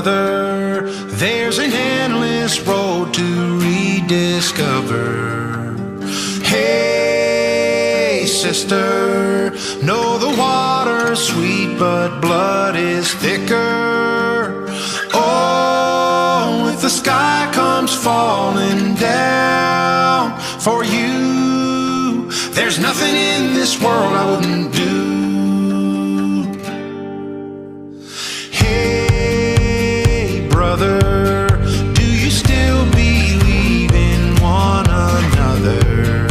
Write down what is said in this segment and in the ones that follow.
brother, there's an endless road to rediscover. Hey, sister, know the water's sweet, but blood is thicker. Oh, if the sky comes falling down for you, there's nothing in this world I wouldn't do. Hey, brother, do you still believe in one another?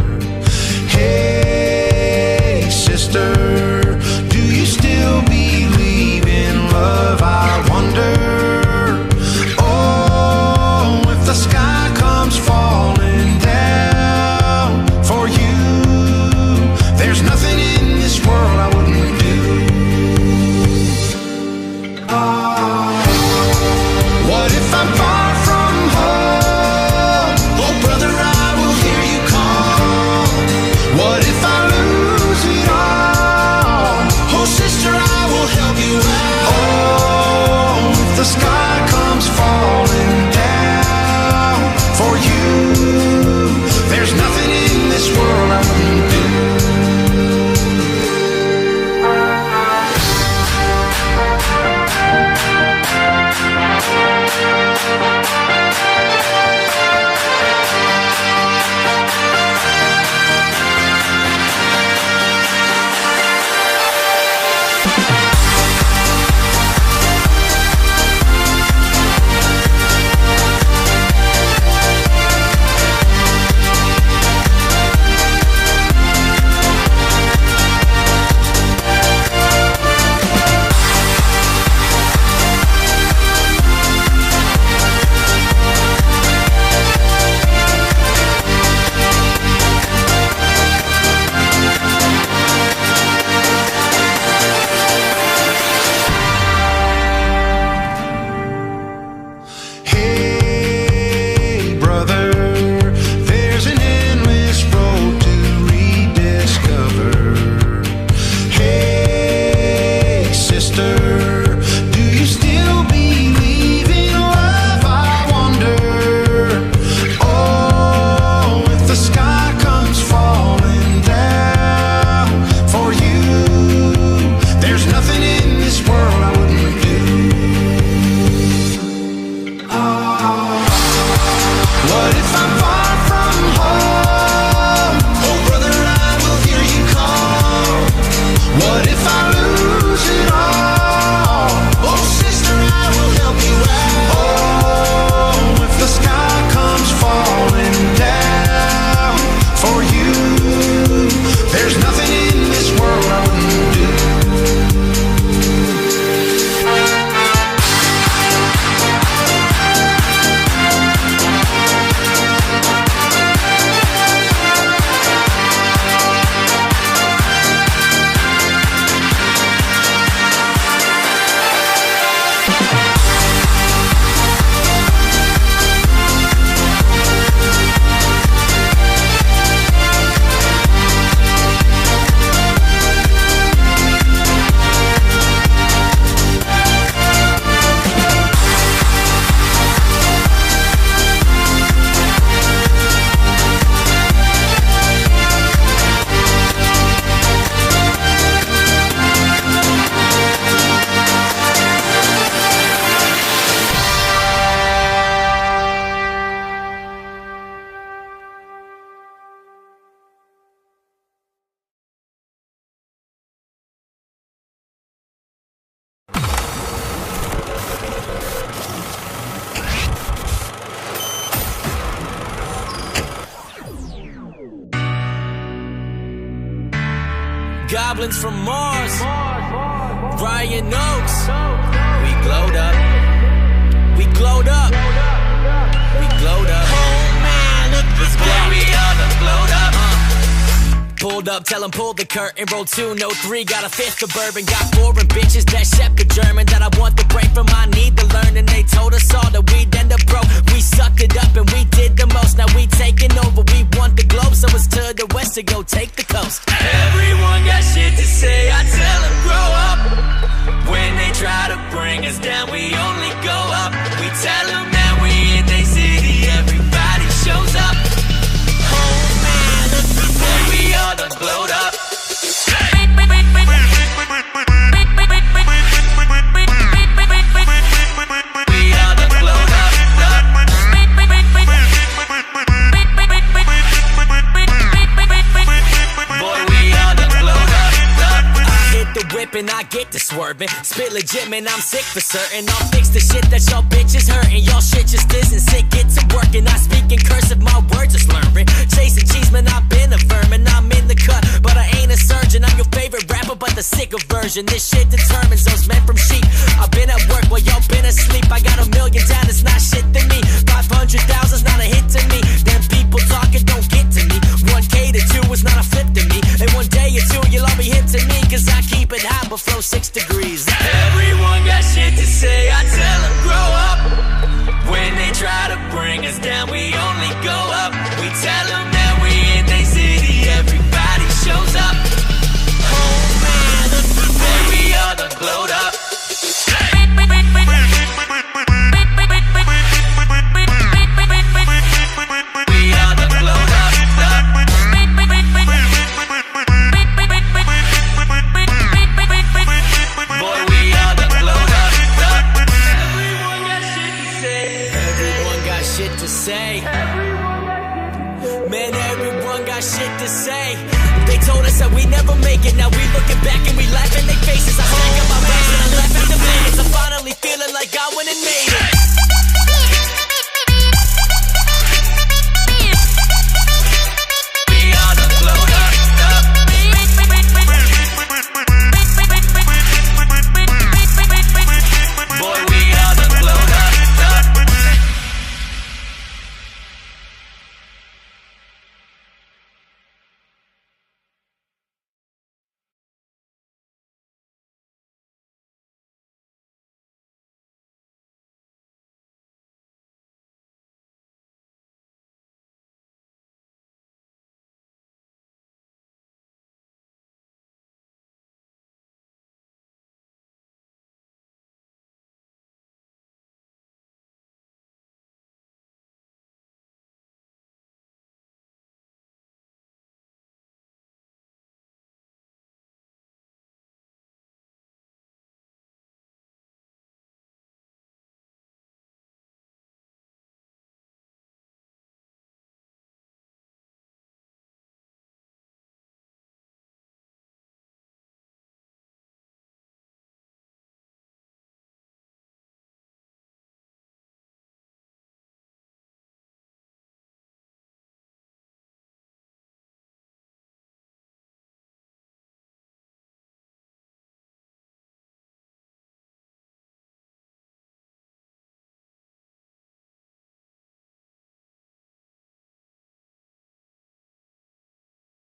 Hey, sister, do you still believe in love? I wonder. Oh, if the sky comes falling down for you, there's nothing in this world I wouldn't do. What if I'm far from home? Oh, brother, I will hear you call. What if I lose it all? Oh, sister, I will help you out. Oh, if the sky comes falling down for you, there's nothing in this world I wouldn't do. Goblins from Mars, Ryan Oaks. We glowed up, we glowed up, we glowed up. Oh man, look this boy, we all done glowed up. Pulled up, tell 'em pull the curtain, roll 2, no 3, got a fifth of bourbon, got 4 bitches that shepherd German, that I want the break from, I need to learn, and they told us all that we'd end up broke. We sucked it up and we did the most, now we taking over, we want the globe, so it's to the west to go take the coast. Everyone got shit to say, I tell them grow up. When they try to bring us down, we only go up. tripping, I get to swerving. Spit legit, man, I'm sick for certain. I'll fix the shit that y'all bitches hurting. Y'all shit just isn't sick, get to work. And I speak in cursive, my words are slurring. Chasing cheese, man, I've been a vermin. I'm in the cut, but I ain't a surgeon. I'm your favorite rapper, but the sicker version. This shit determines those men from sheep. I've been at work while y'all been asleep. I got $1 million down, it's not shit to me. 500,000's not a hit to me. Them people talking don't get to me. 1K to 2 is not a flip to me. And one day or two you'll all be hip to me, cause I keep it hot but flow 6 degrees. Everyone got shit to say, I tell them grow up. When they try to bring us down, we only